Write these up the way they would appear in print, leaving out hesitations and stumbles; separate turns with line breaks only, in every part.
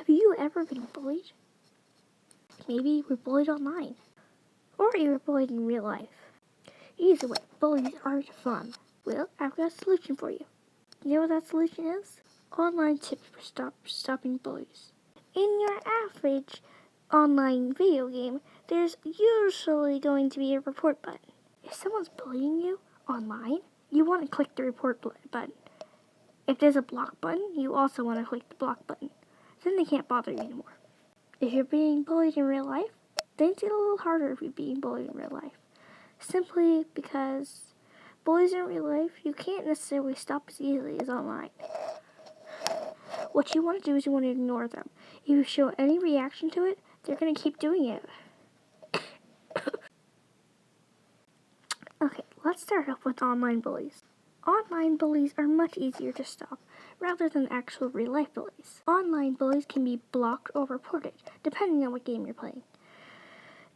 Have you ever been bullied? Maybe you were bullied online. Or you were bullied in real life. Either way, bullies aren't fun. Well, I've got a solution for you. You know what that solution is? Online tips for stopping bullies. In your average online video game, there's usually going to be a report button. If someone's bullying you online, you want to click the report button. If there's a block button, you also want to click the block button. Then they can't bother you anymore. If you're being bullied in real life, things get a little harder if you're being bullied in real life. Simply because bullies in real life, you can't necessarily stop as easily as online. What you want to do is you want to ignore them. If you show any reaction to it, they're going to keep doing it. Okay, let's start off with online bullies. Online bullies are much easier to stop rather than actual real-life bullies. Online bullies can be blocked or reported, depending on what game you're playing.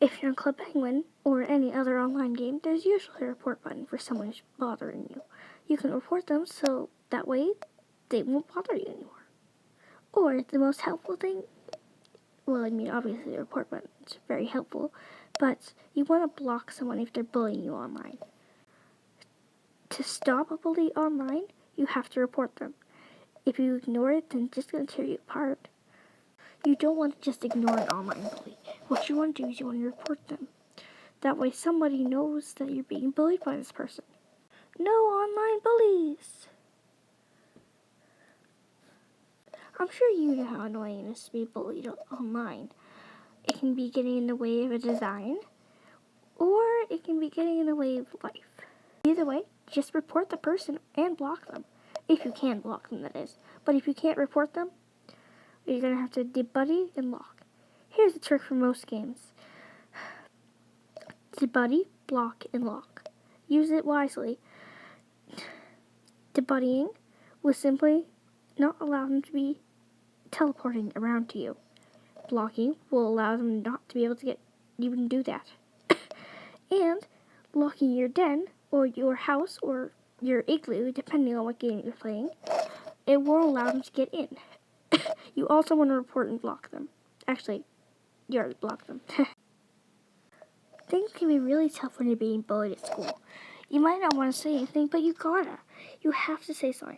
If you're in Club Penguin or any other online game, there's usually a report button for someone who's bothering you. You can report them so that way they won't bother you anymore. Or the most helpful thing, well, I mean, obviously the report button is very helpful, but you want to block someone if they're bullying you online. To stop a bully online, you have to report them. If you ignore it, then it's just going to tear you apart. You don't want to just ignore an online bully. What you want to do is you want to report them. That way somebody knows that you're being bullied by this person. No online bullies! I'm sure you know how annoying it is to be bullied online. It can be getting in the way of a design, or it can be getting in the way of life. Either way, just report the person and block them. If you can block them, that is. But if you can't report them, you're going to have to debuddy and lock. Here's a trick for most games. Debuddy, block, and lock. Use it wisely. Debuddying will simply not allow them to be teleporting around to you. Blocking will allow them not to be able to even do that. And locking your den, or your house, or your igloo, depending on what game you're playing, it won't allow them to get in. You also want to report and block them. Actually, you already blocked them. Things can be really tough when you're being bullied at school. You might not want to say anything, but you gotta. You have to say something.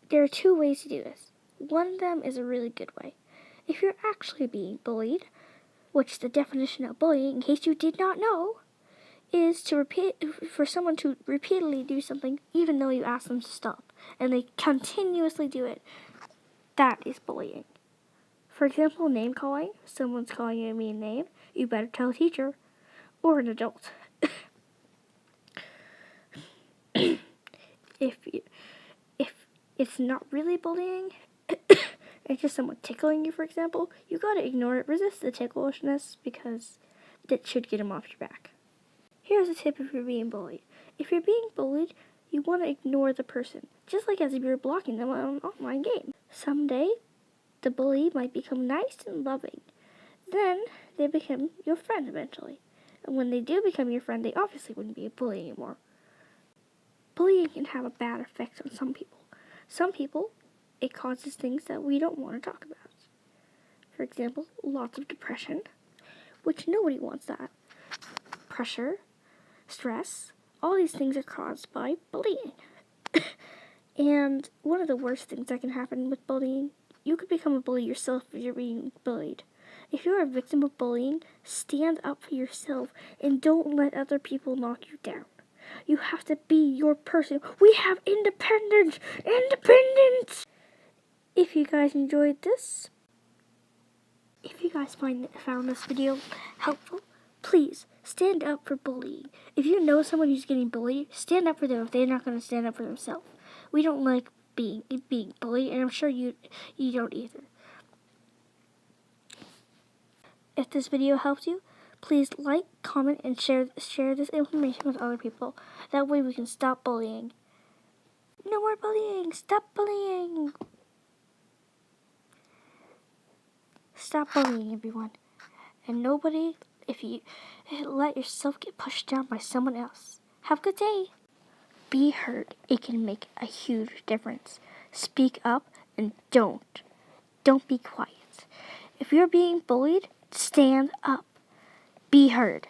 There are two ways to do this. One of them is a really good way. If you're actually being bullied, which the definition of bullying, in case you did not know, is for someone to repeatedly do something even though you ask them to stop, and they continuously do it. That is bullying. For example, name calling. If someone's calling you a mean name, you better tell a teacher or an adult. If it's not really bullying, it's just someone tickling you, for example, you gotta ignore it. Resist the ticklishness because that should get them off your back. Here's a tip if you're being bullied. If you're being bullied, you want to ignore the person, just like as if you're blocking them on an online game. Someday, the bully might become nice and loving. Then, they become your friend eventually. And when they do become your friend, they obviously wouldn't be a bully anymore. Bullying can have a bad effect on some people. Some people, it causes things that we don't want to talk about. For example, lots of depression, which nobody wants that. Pressure, stress, all these things are caused by bullying. And one of the worst things that can happen with bullying, you could become a bully yourself if you're being bullied. If you're a victim of bullying, stand up for yourself and don't let other people knock you down. You have to be your person. We have independence! Independence! If you guys enjoyed this, if you guys found this video helpful, please stand up for bullying. If you know someone who's getting bullied, stand up for them if they're not going to stand up for themselves. We don't like being bullied, and I'm sure you don't either. If this video helped you, please like, comment, and share this information with other people. That way we can stop bullying. No more bullying! Stop bullying! Stop bullying, everyone. And nobody, if you let yourself get pushed down by someone else. Have a good day. Be heard. It can make a huge difference. Speak up and don't Don't be quiet. If you're being bullied, stand up. Be heard.